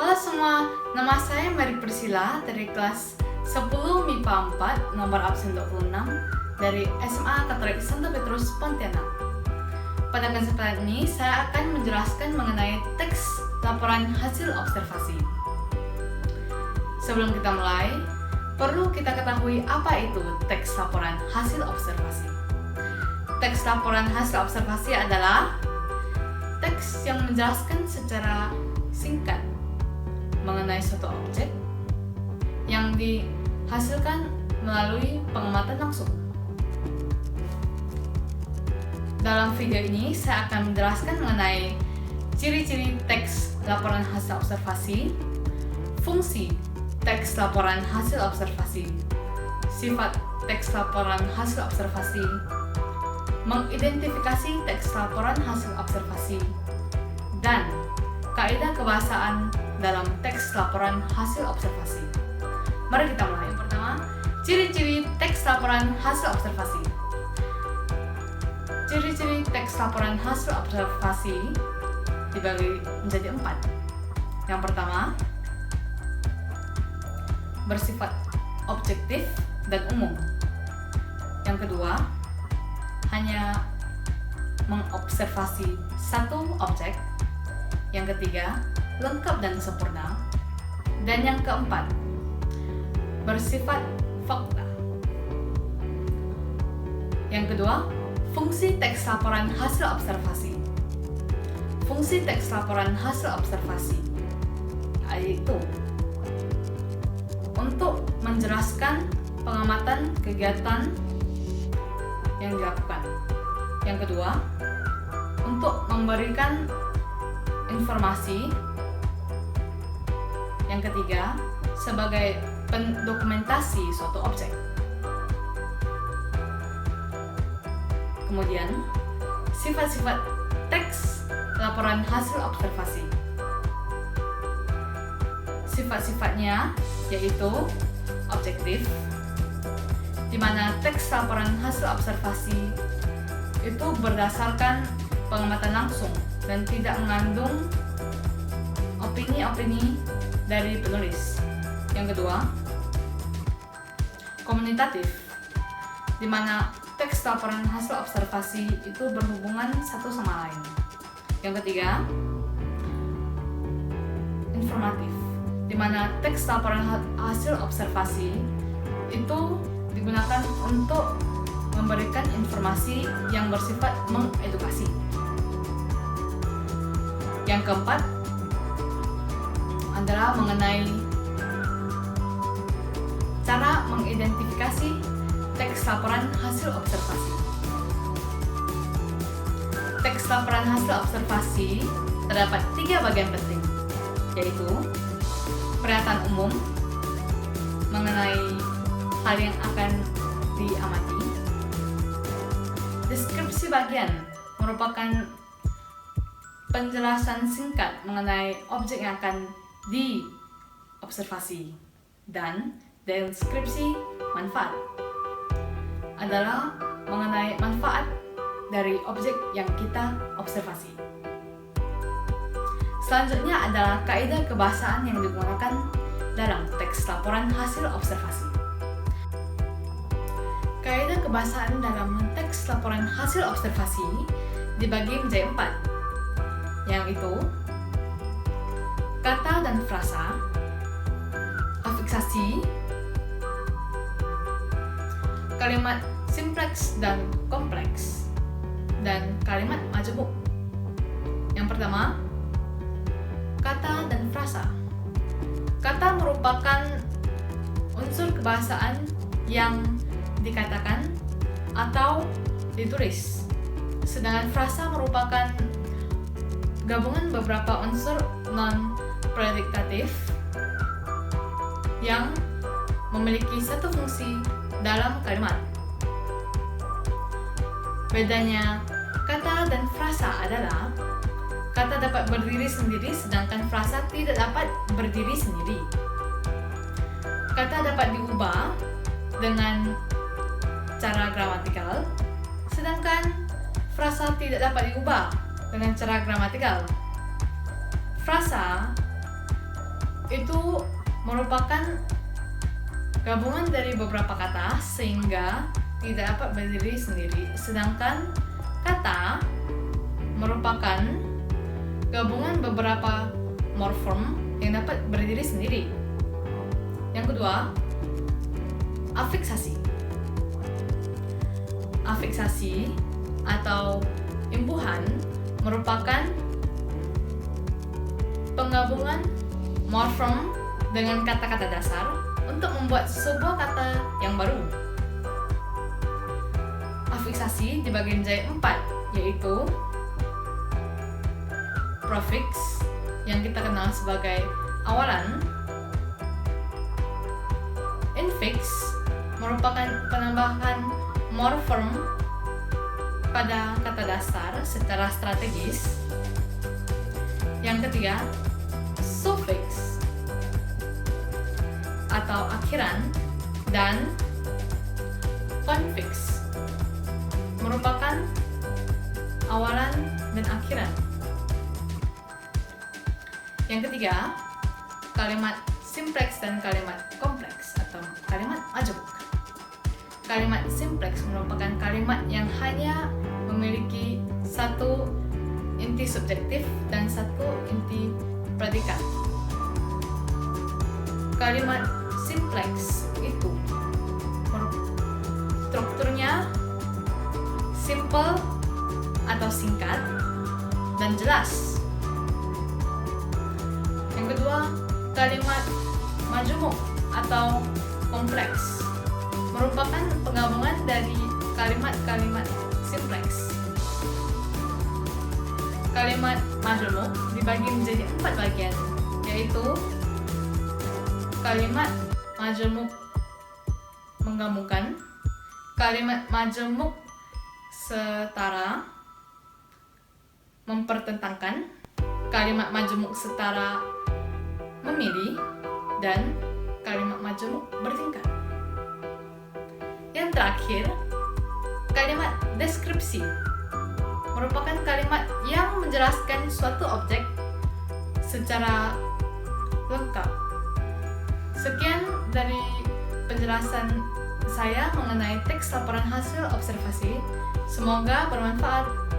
Halo semua, nama saya Mary Priscilla dari kelas 10 MIPA 4 nomor absen 26 dari SMA Katolik Santo Petrus Pontianak. Pada kesempatan ini saya akan menjelaskan mengenai teks laporan hasil observasi. Sebelum kita mulai, perlu kita ketahui apa itu teks laporan hasil observasi. Teks laporan hasil observasi adalah teks yang menjelaskan secara singkat mengenai suatu objek yang dihasilkan melalui pengamatan langsung. Dalam video ini saya akan menjelaskan mengenai ciri-ciri teks laporan hasil observasi, fungsi teks laporan hasil observasi, sifat teks laporan hasil observasi, mengidentifikasi teks laporan hasil observasi, dan kaidah kebahasaan dalam teks laporan hasil observasi. Mari kita mulai. Yang pertama, ciri-ciri teks laporan hasil observasi. Ciri-ciri teks laporan hasil observasi dibagi menjadi 4. Yang pertama, bersifat objektif dan umum. Yang kedua, hanya mengobservasi satu objek. Yang ketiga, lengkap dan sempurna. Dan yang keempat, bersifat fakta. Yang kedua, fungsi teks laporan hasil observasi. Fungsi teks laporan hasil observasi yaitu untuk menjelaskan pengamatan kegiatan yang dilakukan. Yang kedua, untuk memberikan informasi. Yang ketiga, sebagai pendokumentasi suatu objek. Kemudian, sifat-sifat teks laporan hasil observasi. Sifat-sifatnya yaitu objektif, di mana teks laporan hasil observasi itu berdasarkan pengamatan langsung dan tidak mengandung opini-opini dari penulis. Yang kedua, komunitatif, di mana teks laporan hasil observasi itu berhubungan satu sama lain. Yang ketiga, informatif, di mana teks laporan hasil observasi itu digunakan untuk memberikan informasi yang bersifat mengedukasi. Yang keempat adalah mengenai cara mengidentifikasi teks laporan hasil observasi. Teks laporan hasil observasi terdapat 3 bagian penting, yaitu pernyataan umum mengenai hal yang akan diamati. Deskripsi bagian merupakan penjelasan singkat mengenai objek yang akan diobservasi. Dan deskripsi manfaat adalah mengenai manfaat dari objek yang kita observasi. Selanjutnya adalah kaidah kebahasaan yang digunakan dalam teks laporan hasil observasi. Kaidah kebahasaan dalam teks laporan hasil observasi dibagi menjadi 4, yaitu kata dan frasa, afiksasi, kalimat simpleks dan kompleks, dan kalimat majemuk. Yang pertama, kata dan frasa. Kata merupakan unsur kebahasaan yang dikatakan atau ditulis, sedangkan frasa merupakan gabungan beberapa unsur non-predikatif yang memiliki satu fungsi dalam kalimat. Bedanya kata dan frasa adalah kata dapat berdiri sendiri sedangkan frasa tidak dapat berdiri sendiri. Kata dapat diubah dengan cara gramatikal, sedangkan frasa tidak dapat diubah dengan cara gramatikal. Frasa itu merupakan gabungan dari beberapa kata sehingga tidak dapat berdiri sendiri, sedangkan kata merupakan gabungan beberapa morfem yang dapat berdiri sendiri. Yang kedua, afiksasi. Afiksasi atau imbuhan merupakan penggabungan morfem dengan kata-kata dasar untuk membuat sebuah kata yang baru. Afiksasi dibagi menjadi 4, yaitu prefiks yang kita kenal sebagai awalan, infiks merupakan penambahan morfem pada kata dasar secara strategis. Yang ketiga, sufiks atau akhiran, dan konfiks merupakan awalan dan akhiran. Yang ketiga, kalimat simpleks dan kalimat kompleks atau kalimat majemuk. Kalimat simpleks merupakan kalimat yang hanya memiliki satu inti subjektif dan satu inti predikat. Kalimat simpleks itu strukturnya simple atau singkat dan jelas. Yang kedua, kalimat majemuk atau kompleks merupakan penggabungan dari kalimat-kalimat simpleks. Kalimat majemuk dibagi menjadi 4 bagian, yaitu kalimat majemuk menggabungkan, kalimat majemuk setara mempertentangkan, kalimat majemuk setara memilih, dan kalimat majemuk bertingkat. Yang terakhir, kalimat deskripsi merupakan kalimat yang menjelaskan suatu objek secara lengkap. Sekian dari penjelasan saya mengenai teks laporan hasil observasi. Semoga bermanfaat.